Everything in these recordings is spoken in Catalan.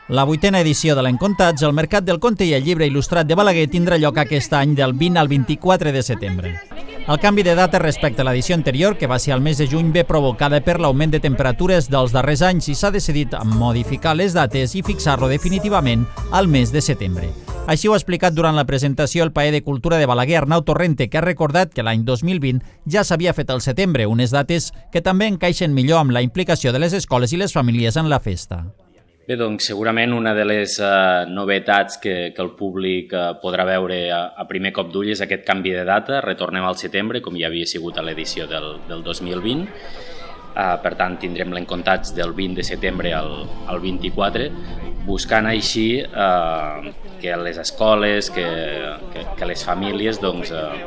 La 8a edició de l'Encontats, el Mercat del Conte i el Llibre Il·lustrat de Balaguer tindrà lloc aquest any del 20 al 24 de setembre. El canvi de data respecte a l'edició anterior, que va ser al mes de juny, ve provocada per l'augment de temperatures dels darrers anys i s'ha decidit modificar les dates i fixar-lo definitivament al mes de setembre. Així ho ha explicat durant la presentació el paer de Cultura de Balaguer, Arnau Torrente, que ha recordat que l'any 2020 ja s'havia fet al setembre, unes dates que també encaixen millor amb la implicació de les escoles i les famílies en la festa. Bé, doncs segurament una de les novetats que el públic podrà veure a primer cop d'ull és aquest canvi de data. Retornem al setembre, com ja havia sigut a l'edició del 2020. Per tant, tindrem l'Encontats del 20 de setembre al 24, buscant així que les escoles, que les famílies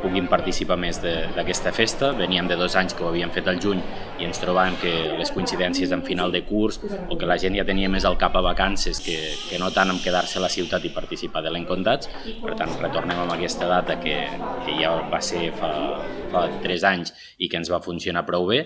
puguin participar més d'aquesta festa. Veníem de 2 anys que ho havíem fet al juny i ens trobàvem que les coincidències en final de curs o que la gent ja tenia més al cap a vacances que no tant en quedar-se a la ciutat i participar de l'Encontats. Per tant, retornem amb aquesta data que ja va ser fa 3 anys i que ens va funcionar prou bé.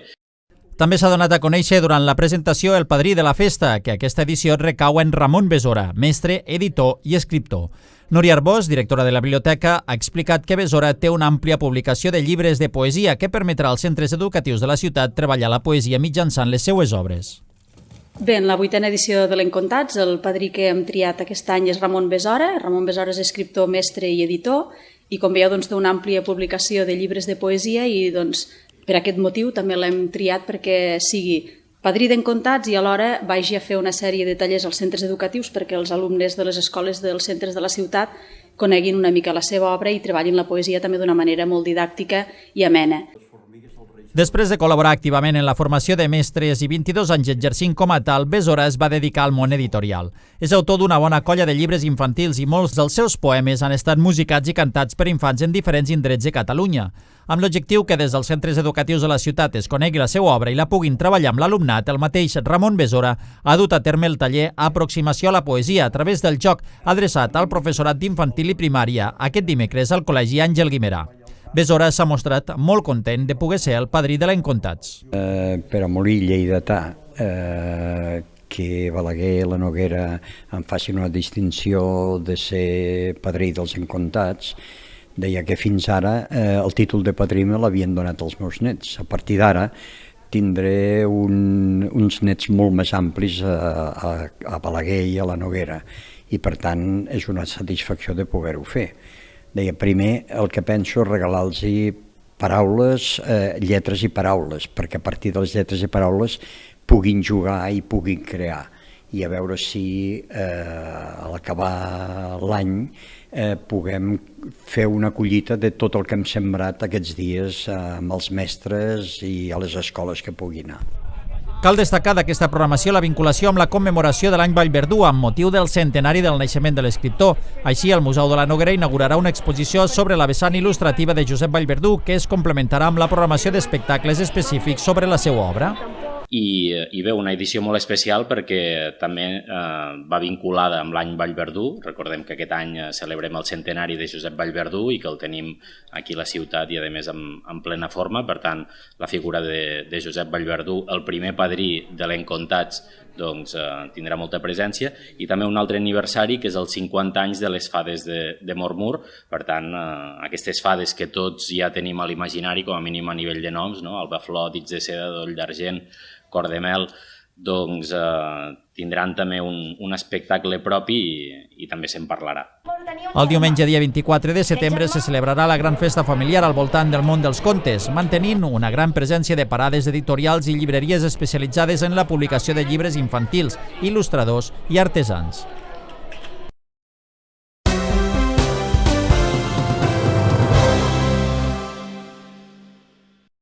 També s'ha donat a conèixer durant la presentació el padrí de la festa, que aquesta edició recau en Ramon Besora, mestre, editor i escriptor. Núria Arbós, directora de la biblioteca, ha explicat que Besora té una àmplia publicació de llibres de poesia que permetrà als centres educatius de la ciutat treballar la poesia mitjançant les seues obres. Bé, en la 8a edició de l'Encontats, el padrí que hem triat aquest any és Ramon Besora. Ramon Besora és escriptor, mestre i editor i, com veieu, té una àmplia publicació de llibres de poesia i, per aquest motiu també l'hem triat perquè sigui padrí d'Encontats i alhora vagi a fer una sèrie de tallers als centres educatius perquè els alumnes de les escoles dels centres de la ciutat coneguin una mica la seva obra i treballin la poesia també d'una manera molt didàctica i amena. Després de col·laborar activament en la formació de mestres i 22 anys exercint com a tal, Besora es va dedicar al món editorial. És autor d'una bona colla de llibres infantils i molts dels seus poemes han estat musicats i cantats per infants en diferents indrets de Catalunya, amb l'objectiu que des dels centres educatius de la ciutat es conegui la seva obra i la puguin treballar amb l'alumnat. El mateix Ramon Besora ha dut a terme el taller Aproximació a la poesia a través del joc adreçat al professorat d'infantil i primària aquest dimecres al Col·legi Àngel Guimerà. Besora s'ha mostrat molt content de poder ser el padrí de l'Encontats. Per a morir lleidatà, que Balaguer i la Noguera em facin una distinció de ser padrí dels Encontats, deia que fins ara el títol de padrí me l'havien donat els meus nets. A partir d'ara tindré uns nets molt més amplis a Balaguer i a la Noguera i per tant és una satisfacció de poder-ho fer. Deia, primer el que penso és regalar-los paraules, lletres i paraules, perquè a partir de les lletres i paraules puguin jugar i puguin crear. I a veure si a l'acabar l'any puguem fer una collita de tot el que hem sembrat aquests dies amb els mestres i a les escoles que puguin anar. Cal destacar d'aquesta programació la vinculació amb la commemoració de l'any Vallverdú amb motiu del centenari del naixement de l'escriptor. Així, el Museu de la Noguera inaugurarà una exposició sobre la vessant il·lustrativa de Josep Vallverdú que es complementarà amb la programació d'espectacles específics sobre la seva obra. I bé, una edició molt especial perquè també va vinculada amb l'any Vallverdú. Recordem que aquest any celebrem el centenari de Josep Vallverdú i que el tenim aquí a la ciutat i a més en plena forma. Per tant, la figura de Josep Vallverdú, el primer padrí de l'Encontats, tindrà molta presència, i també un altre aniversari que és els 50 anys de les fades de Mormur. Per tant, aquestes fades que tots ja tenim a l'imaginari, com a mínim a nivell de noms, Albaflor, Dits de Seda, Doll d'Argent, Cor de Mel, tindran també un espectacle propi i també se'n parlarà. El diumenge dia 24 de setembre se celebrarà la gran festa familiar al voltant del món dels contes, mantenint una gran presència de parades editorials i llibreries especialitzades en la publicació de llibres infantils, il·lustradors i artesans.